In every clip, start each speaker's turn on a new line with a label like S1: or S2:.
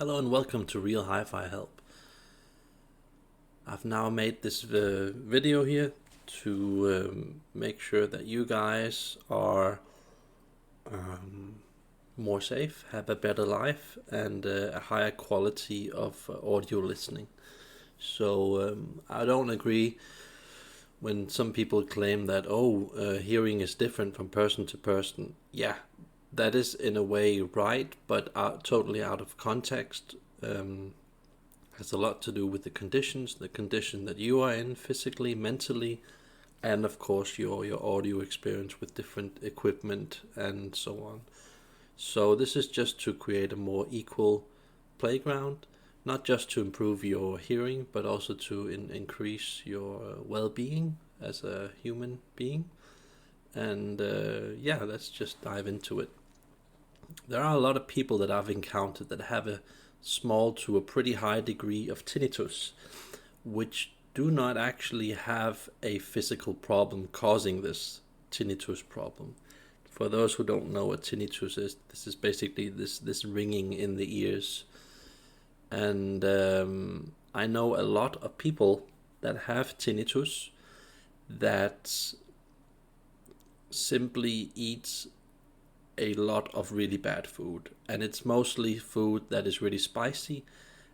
S1: Hello and welcome to Real Hi-Fi Help. I've now made this video here to make sure that you guys are more safe, have a better life, and a higher quality of audio listening. So I don't agree when some people claim that, hearing is different from person to person. Yeah, that is in a way right, but totally out of context. Has a lot to do with the condition that you are in physically, mentally, and of course your audio experience with different equipment and so on. So this is just to create a more equal playground, not just to improve your hearing, but also to increase your well-being as a human being. And let's just dive into it. There are a lot of people that I've encountered that have a small to a pretty high degree of tinnitus, which do not actually have a physical problem causing this tinnitus problem. For those who don't know what tinnitus is, this is basically this ringing in the ears. And I know a lot of people that have tinnitus that simply eat a lot of really bad food, and it's mostly food that is really spicy,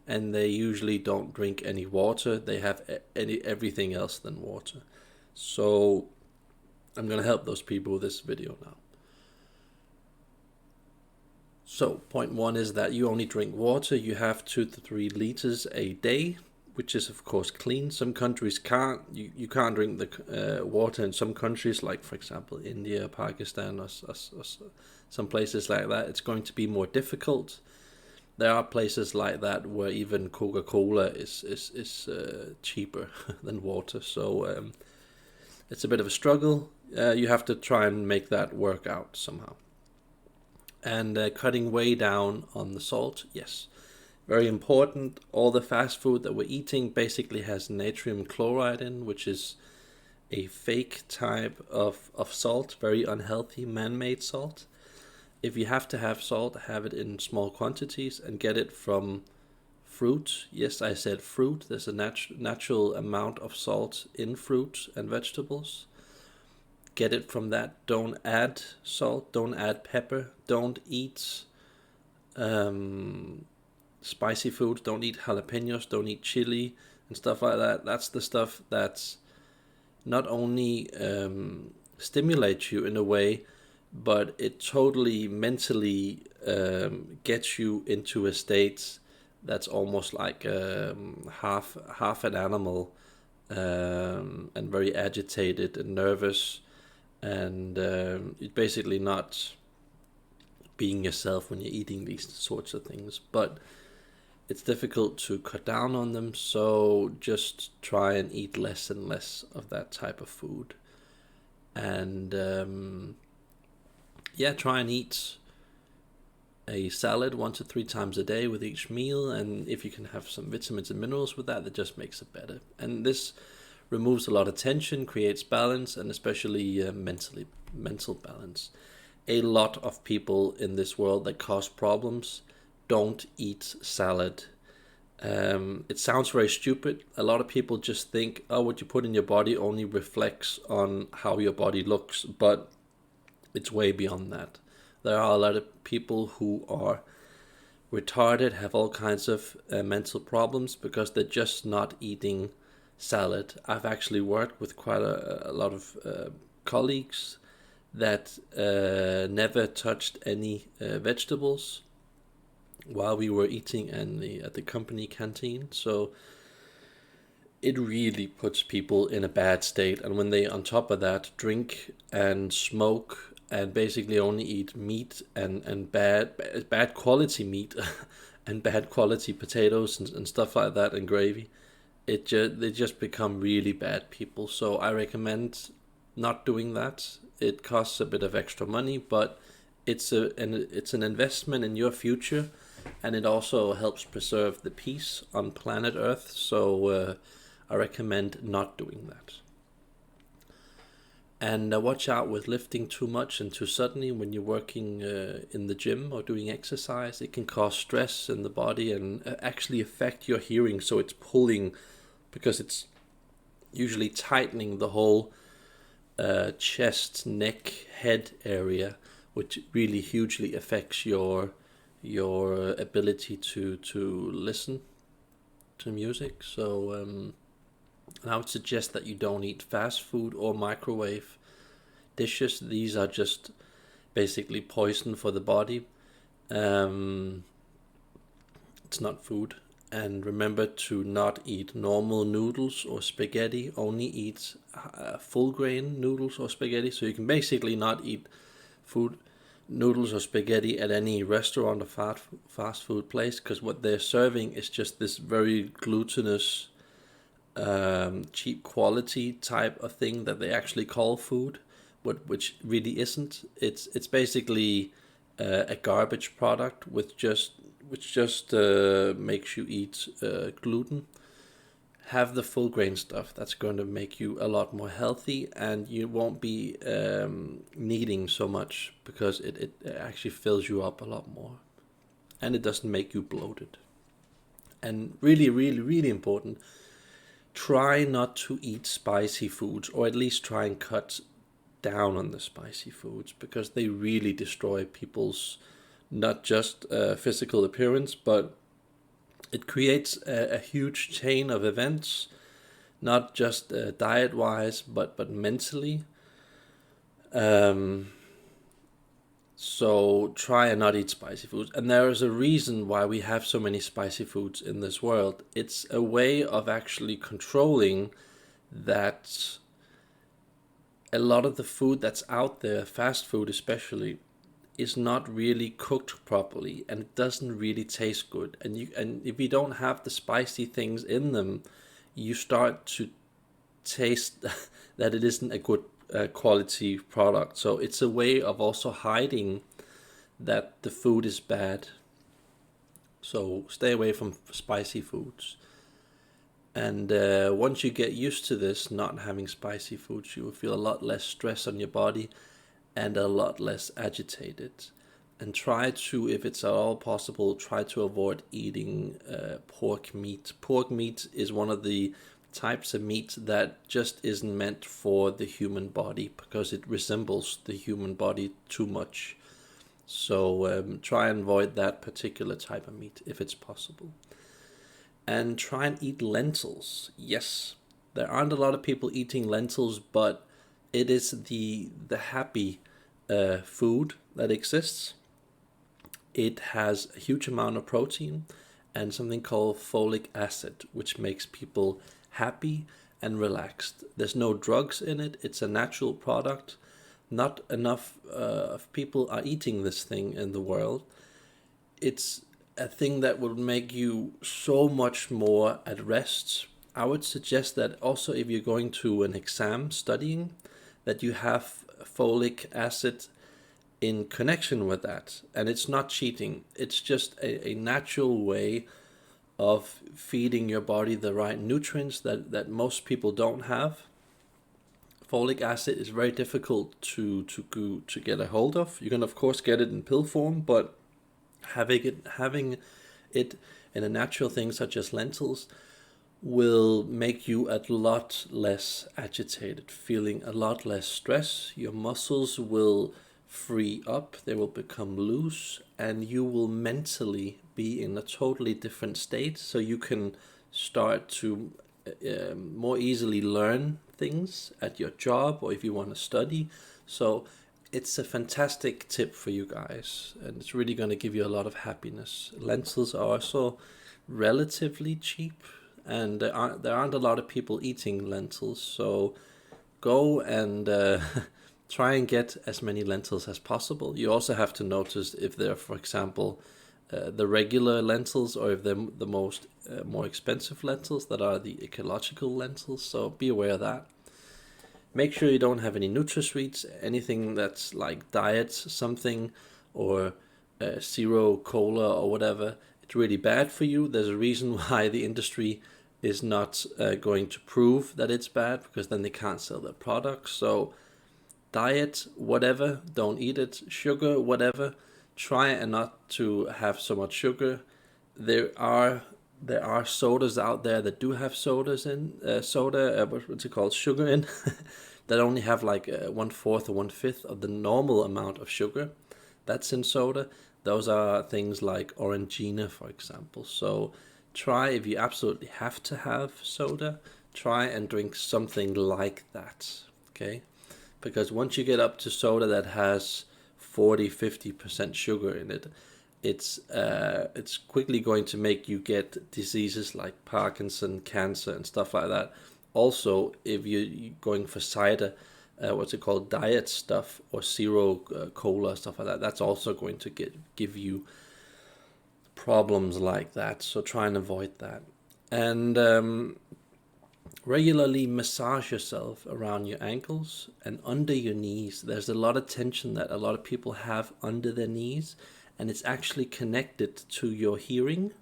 S1: and they usually don't drink any water. They have everything else than water. So I'm gonna help those people with this video now. So point one is that you only drink water. You have 2 to 3 liters a day, which is of course clean. Some countries can't. You can't drink the water in some countries, like for example India, Pakistan, or some places like that. It's going to be more difficult. There are places like that where even Coca-Cola is cheaper than water. So it's a bit of a struggle. You have to try and make that work out somehow. And cutting way down on the salt, yes. Very important. All the fast food that we're eating basically has natrium chloride in, which is a fake type of salt, very unhealthy man-made salt. If you have to have salt, have it in small quantities and get it from fruit. Yes, I said fruit. There's a natural amount of salt in fruit and vegetables. Get it from that. Don't add salt. Don't add pepper. Don't eat spicy foods. Don't eat jalapenos. Don't eat chili and stuff like that. That's the stuff that's not only stimulates you in a way, but it totally mentally gets you into a state that's almost like half an animal, and very agitated and nervous, and you're basically not being yourself when you're eating these sorts of things. But it's difficult to cut down on them, so just try and eat less and less of that type of food. And try and eat a salad 1 to 3 times a day with each meal, and if you can have some vitamins and minerals with that just makes it better. And this removes a lot of tension, creates balance, and especially mental balance. A lot of people in this world that cause problems don't eat salad. It sounds very stupid. A lot of people just think, what you put in your body only reflects on how your body looks, but it's way beyond that. There are a lot of people who are retarded, have all kinds of mental problems because they're just not eating salad. I've actually worked with quite a lot of colleagues that never touched any vegetables while we were eating at the company canteen. So it really puts people in a bad state. And when they, on top of that, drink and smoke and basically only eat meat and bad quality meat and bad quality potatoes and stuff like that, and gravy, they just become really bad people. So I recommend not doing that. It costs a bit of extra money, but it's an investment in your future, and it also helps preserve the peace on planet Earth. So I recommend not doing that. And watch out with lifting too much and too suddenly when you're working in the gym or doing exercise. It can cause stress in the body and actually affect your hearing. So it's pulling, because it's usually tightening the whole chest, neck, head area, which really hugely affects your ability to listen to music. So I would suggest that you don't eat fast food or microwave dishes. These are just basically poison for the body. It's not food. And remember to not eat normal noodles or spaghetti. Only eat full grain noodles or spaghetti. So you can basically not eat food, noodles or spaghetti at any restaurant or fast food place, because what they're serving is just this very glutinous, cheap quality type of thing that they actually call food, which really isn't. It's basically a garbage product which just makes you eat gluten. Have the full grain stuff. That's going to make you a lot more healthy, and you won't be needing so much, because it actually fills you up a lot more, and it doesn't make you bloated. And really, really, really important, try not to eat spicy foods, or at least try and cut down on the spicy foods, because they really destroy people's not just physical appearance, but it creates a huge chain of events, not just diet wise, but mentally. So try and not eat spicy foods. And there is a reason why we have so many spicy foods in this world. It's a way of actually controlling that a lot of the food that's out there, fast food especially, is not really cooked properly, and it doesn't really taste good. And if you don't have the spicy things in them, you start to taste that it isn't a good quality product. So it's a way of also hiding that the food is bad. So stay away from spicy foods. And once you get used to this, not having spicy foods, you will feel a lot less stress on your body and a lot less agitated. And try to, if it's at all possible, try to avoid eating pork meat. Pork meat is one of the types of meat that just isn't meant for the human body, because it resembles the human body too much. So try and avoid that particular type of meat if it's possible. And try and eat lentils. Yes, there aren't a lot of people eating lentils, but it is the happy food that exists. It has a huge amount of protein and something called folic acid, which makes people happy and relaxed. There's no drugs in it. It's a natural product. Not enough of people are eating this thing in the world. It's a thing that will make you so much more at rest. I would suggest that also if you're going to an exam studying, that you have folic acid in connection with that. And it's not cheating. It's just a natural way of feeding your body the right nutrients that most people don't have. Folic acid is very difficult to get a hold of. You can of course get it in pill form, but having it in a natural thing such as lentils will make you a lot less agitated, feeling a lot less stress. Your muscles will free up, they will become loose, and you will mentally be in a totally different state, so you can start to more easily learn things at your job, or if you want to study. So it's a fantastic tip for you guys, and it's really going to give you a lot of happiness. Lentils are also relatively cheap, and there aren't a lot of people eating lentils, so go and try and get as many lentils as possible. You also have to notice if they're, for example, the regular lentils, or if they're the most more expensive lentils that are the ecological lentils. So be aware of that. Make sure you don't have any NutraSweets, anything that's like diet something, or zero cola or whatever. It's really bad for you. There's a reason why the industry is not going to prove that it's bad, because then they can't sell their products. So diet, whatever, don't eat it. Sugar, whatever, try and not to have so much sugar. There are sodas out there that do have sodas in what's it called, sugar in, that only have like 1/4 or 1/5 of the normal amount of sugar that's in soda. Those are things like Orangina, for example. So try, if you absolutely have to have soda, try and drink something like that, okay? Because once you get up to soda that has 40-50% sugar in it, it's quickly going to make you get diseases like Parkinson, cancer, and stuff like that. Also, if you're going for cider, what's it called, diet stuff, or zero cola, stuff like that, that's also going to give you problems like that. So try and avoid that. And regularly massage yourself around your ankles and under your knees. There's a lot of tension that a lot of people have under their knees, and it's actually connected to your hearing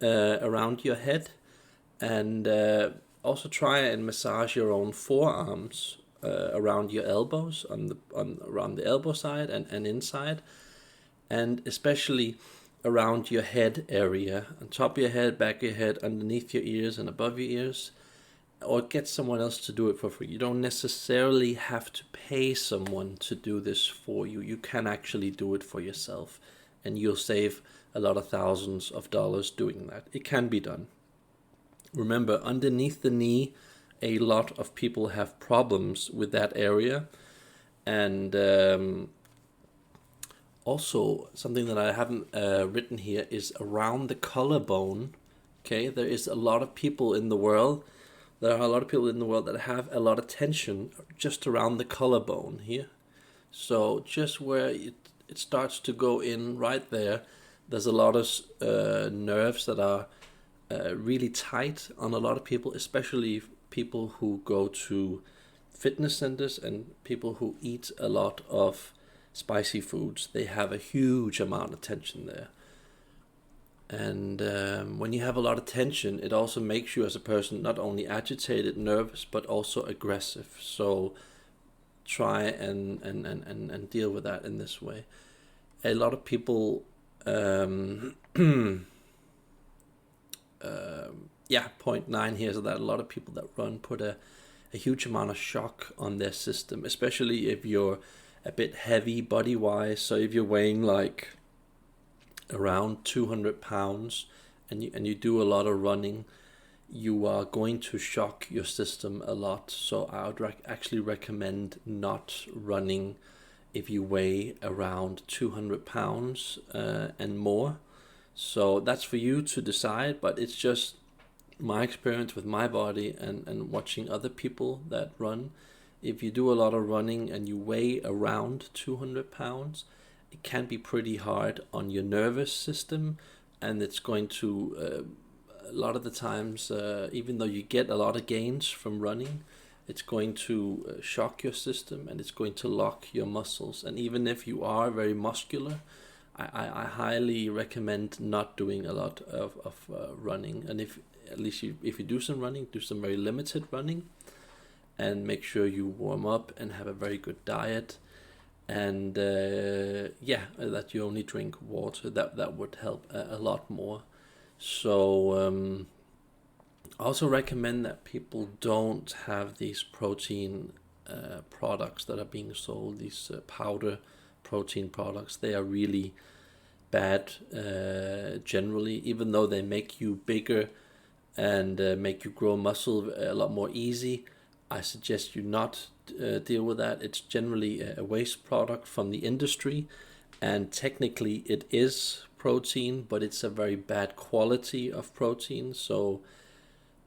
S1: around your head. And also try and massage your own forearms around your elbows, around the elbow side and inside, and especially around your head area, on top of your head, back of your head, underneath your ears, and above your ears. Or get someone else to do it for free. You don't necessarily have to pay someone to do this for you. You can actually do it for yourself, and you'll save a lot of thousands of dollars doing that. It can be done. Remember, underneath the knee, a lot of people have problems with that area. And also, something that I haven't written here is around the collarbone. Okay, there is a lot of people in the world. There are a lot of people in the world that have a lot of tension just around the collarbone here. So just where it starts to go in right there, there's a lot of nerves that are really tight on a lot of people, especially people who go to fitness centers and people who eat a lot of spicy foods. They have a huge amount of tension there. And when you have a lot of tension, it also makes you as a person not only agitated, nervous, but also aggressive. So try and deal with that in this way. A lot of people, point 9 here is that a lot of people that run put a huge amount of shock on their system, especially if you're a bit heavy body-wise. So if you're weighing like around 200 pounds and you do a lot of running, you are going to shock your system a lot. So I would actually recommend not running if you weigh around 200 pounds and more. So that's for you to decide, but it's just my experience with my body and watching other people that run. If you do a lot of running and you weigh around 200 pounds, it can be pretty hard on your nervous system, and it's going to, a lot of the times, even though you get a lot of gains from running, it's going to shock your system, and it's going to lock your muscles. And even if you are very muscular, I highly recommend not doing a lot of running. And if you do some running, do some very limited running, and make sure you warm up and have a very good diet. And that you only drink water. That would help a lot more. So I also recommend that people don't have these protein products that are being sold, these powder protein products. They are really bad generally, even though they make you bigger and make you grow muscle a lot more easy. I suggest you not deal with that. It's generally a waste product from the industry, and technically it is protein, but it's a very bad quality of protein. So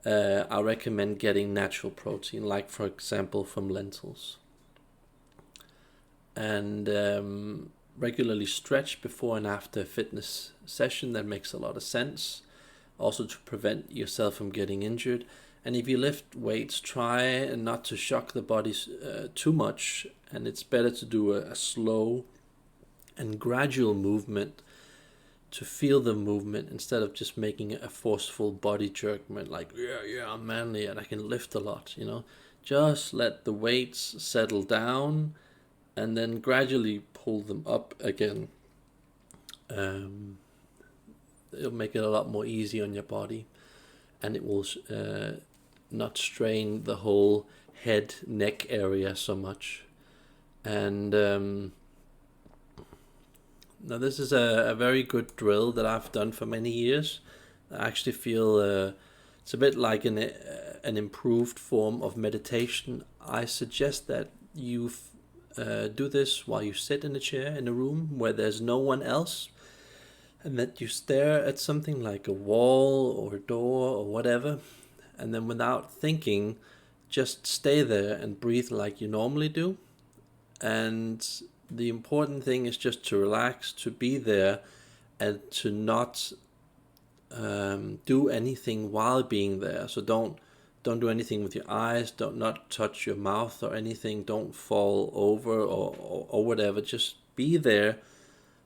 S1: I recommend getting natural protein, like for example from lentils. And regularly stretch before and after a fitness session. That makes a lot of sense. Also to prevent yourself from getting injured. And if you lift weights, try not to shock the body too much. And it's better to do a slow and gradual movement, to feel the movement, instead of just making a forceful body jerkment like, yeah, I'm manly and I can lift a lot, Just let the weights settle down and then gradually pull them up again. It'll make it a lot more easy on your body, and it will not strain the whole head neck area so much. And now this is a very good drill that I've done for many years. I actually feel it's a bit like an improved form of meditation. I suggest that you do this while you sit in a chair in a room where there's no one else, and that you stare at something like a wall or a door or whatever, and then without thinking, just stay there and breathe like you normally do. And the important thing is just to relax, to be there, and to not do anything while being there. So don't do anything with your eyes, don't not touch your mouth or anything, don't fall over or whatever. Just be there,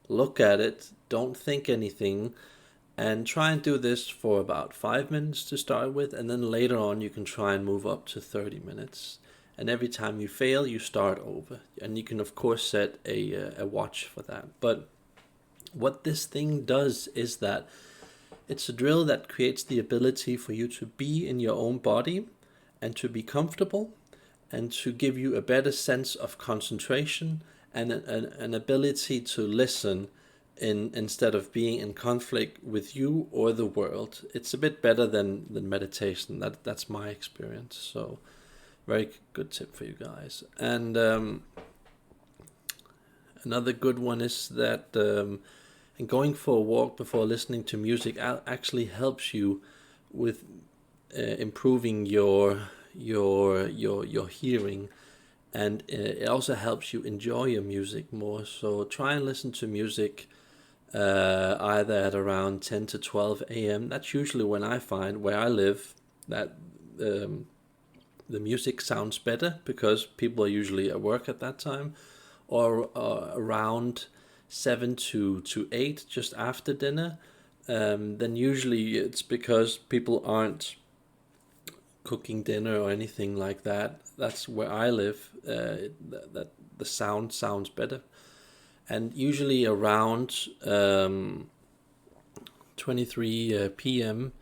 S1: look at it, don't think anything, and try and do this for about 5 minutes to start with, and then later on you can try and move up to 30 minutes. And every time you fail, you start over. And you can, of course, set a watch for that. But what this thing does is that it's a drill that creates the ability for you to be in your own body and to be comfortable and to give you a better sense of concentration and an ability to listen instead of being in conflict with you or the world. It's a bit better than meditation. That's my experience. So very good tip for you guys. And another good one is that going for a walk before listening to music actually helps you with improving your hearing, and it also helps you enjoy your music more. So try and listen to music either at around 10 to 12 a.m. That's usually when I find, where I live, that the music sounds better because people are usually at work at that time, or around 7 to 8 just after dinner. Then usually it's because people aren't cooking dinner or anything like that. That's where I live, that the sound sounds better. And usually around 23 p.m.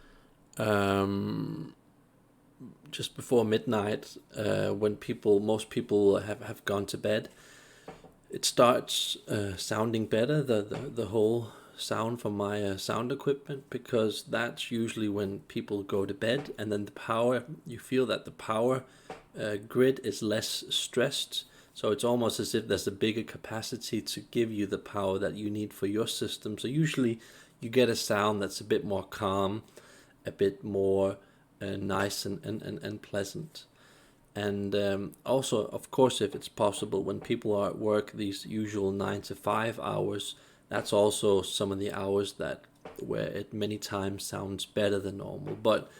S1: Just before midnight, when most people have gone to bed, it starts sounding better, the whole sound from my sound equipment, because that's usually when people go to bed, and then you feel that the power grid is less stressed. So it's almost as if there's a bigger capacity to give you the power that you need for your system. So usually you get a sound that's a bit more calm, a bit more nice and pleasant. And also, of course, if it's possible, when people are at work, these usual 9 to 5 hours, that's also some of the hours where it many times sounds better than normal. But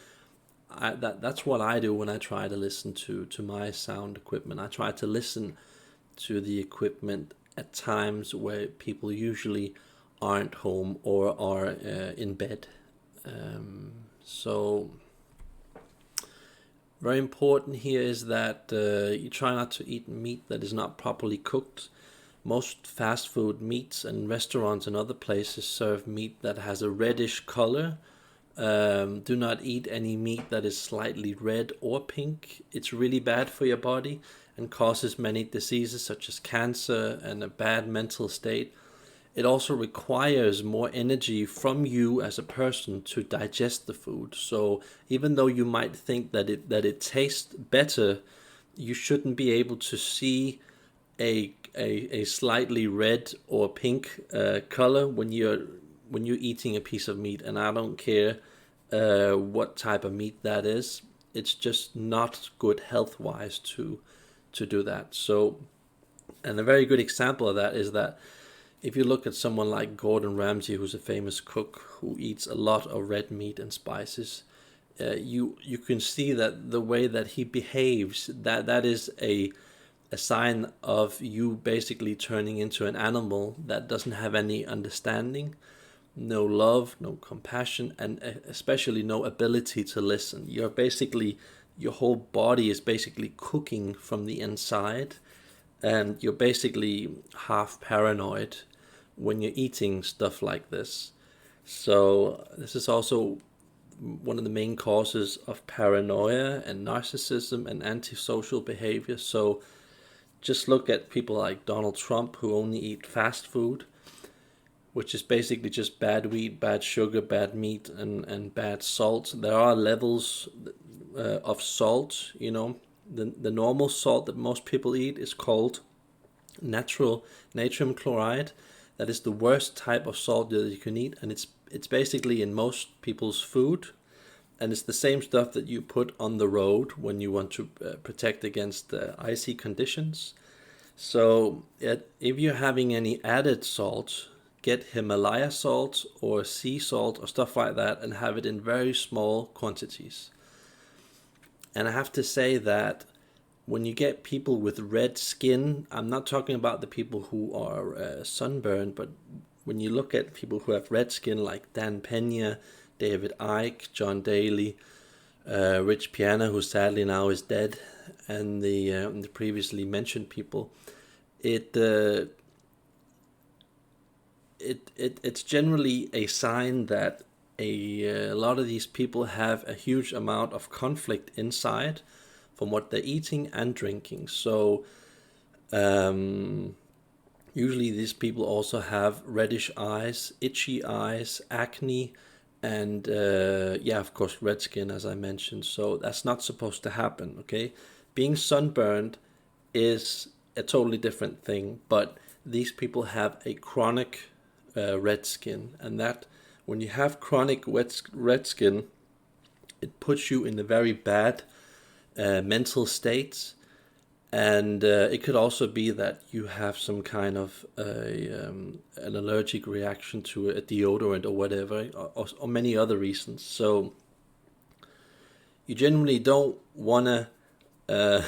S1: that's what I do when I try to listen to my sound equipment. I try to listen to the equipment at times where people usually aren't home or are in bed. So very important here is that you try not to eat meat that is not properly cooked. Most fast food meats and restaurants and other places serve meat that has a reddish color. Do not eat any meat that is slightly red or pink. It's really bad for your body and causes many diseases such as cancer and a bad mental state. It also requires more energy from you as a person to digest the food. So even though you might think that it tastes better, you shouldn't be able to see a slightly red or pink color when you're eating a piece of meat. And I don't care what type of meat that is. It's just not good health-wise to do that. So, and a very good example of that is that if you look at someone like Gordon Ramsay, who's a famous cook who eats a lot of red meat and spices, you can see that the way that he behaves, that is a sign of you basically turning into an animal that doesn't have any understanding, no love, no compassion, and especially no ability to listen. Your whole body is basically cooking from the inside, and you're basically half paranoid when you're eating stuff like this. So this is also one of the main causes of paranoia and narcissism and antisocial behavior. So just look at people like Donald Trump, who only eat fast food, which is basically just bad wheat, bad sugar, bad meat, and bad salt. There are levels of salt, you know. The normal salt that most people eat is called natural natrium chloride. That is the worst type of salt that you can eat, and it's basically in most people's food, and it's the same stuff that you put on the road when you want to protect against icy conditions. So if you're having any added salt, get Himalaya salt or sea salt or stuff like that and have it in very small quantities. And I have to say that when you get people with red skin, I'm not talking about the people who are sunburned, but when you look at people who have red skin like Dan Pena, David Icke, John Daly, Rich Piana, who sadly now is dead, and the previously mentioned people, it's generally a sign that a lot of these people have a huge amount of conflict inside from what they're eating and drinking. So usually these people also have reddish eyes, itchy eyes, acne, and of course red skin, as I mentioned. So that's not supposed to happen. Okay, being sunburned is a totally different thing, but these people have a chronic red skin, and that when you have chronic red skin, it puts you in a very bad mental state, and it could also be that you have some kind of an allergic reaction to a deodorant or whatever, or many other reasons. So you generally don't want to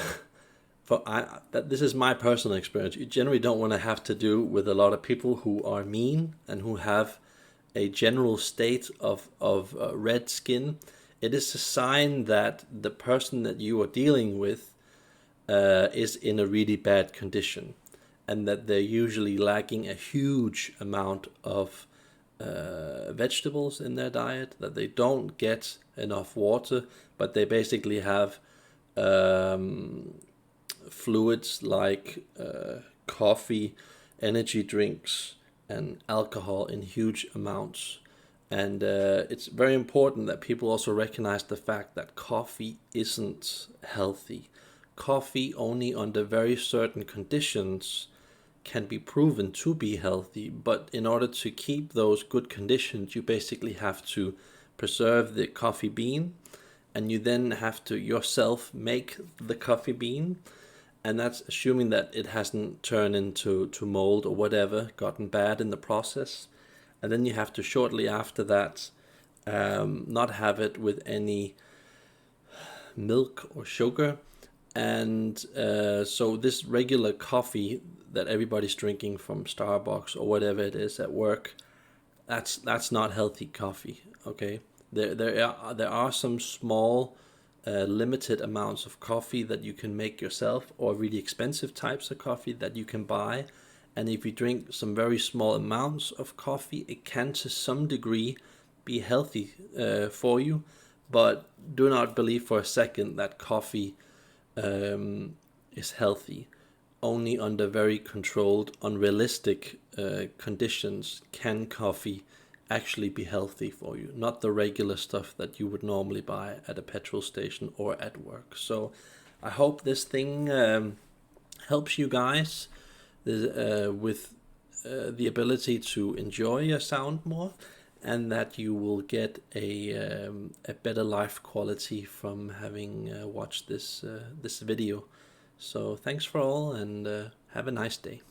S1: this is my personal experience. You generally don't want to have to do with a lot of people who are mean and who have a general state of red skin. It is a sign that the person that you are dealing with is in a really bad condition, and that they're usually lacking a huge amount of vegetables in their diet, that they don't get enough water, but they basically have fluids like coffee, energy drinks, and alcohol in huge amounts. And it's very important that people also recognize the fact that coffee isn't healthy. Coffee only under very certain conditions can be proven to be healthy, but in order to keep those good conditions, you basically have to preserve the coffee bean, and you then have to yourself make the coffee bean, and that's assuming that it hasn't turned into mold or whatever, gotten bad in the process. And then you have to shortly after that not have it with any milk or sugar. And so this regular coffee that everybody's drinking from Starbucks or whatever it is at work, that's not healthy coffee. Okay, there are some small limited amounts of coffee that you can make yourself, or really expensive types of coffee that you can buy. And if you drink some very small amounts of coffee, it can to some degree be healthy for you. But do not believe for a second that coffee is healthy. Only under very controlled, unrealistic conditions can coffee actually be healthy for you, not the regular stuff that you would normally buy at a petrol station or at work. So I hope this thing helps you guys with the ability to enjoy your sound more, and that you will get a better life quality from having watched this video. So thanks for all, and have a nice day.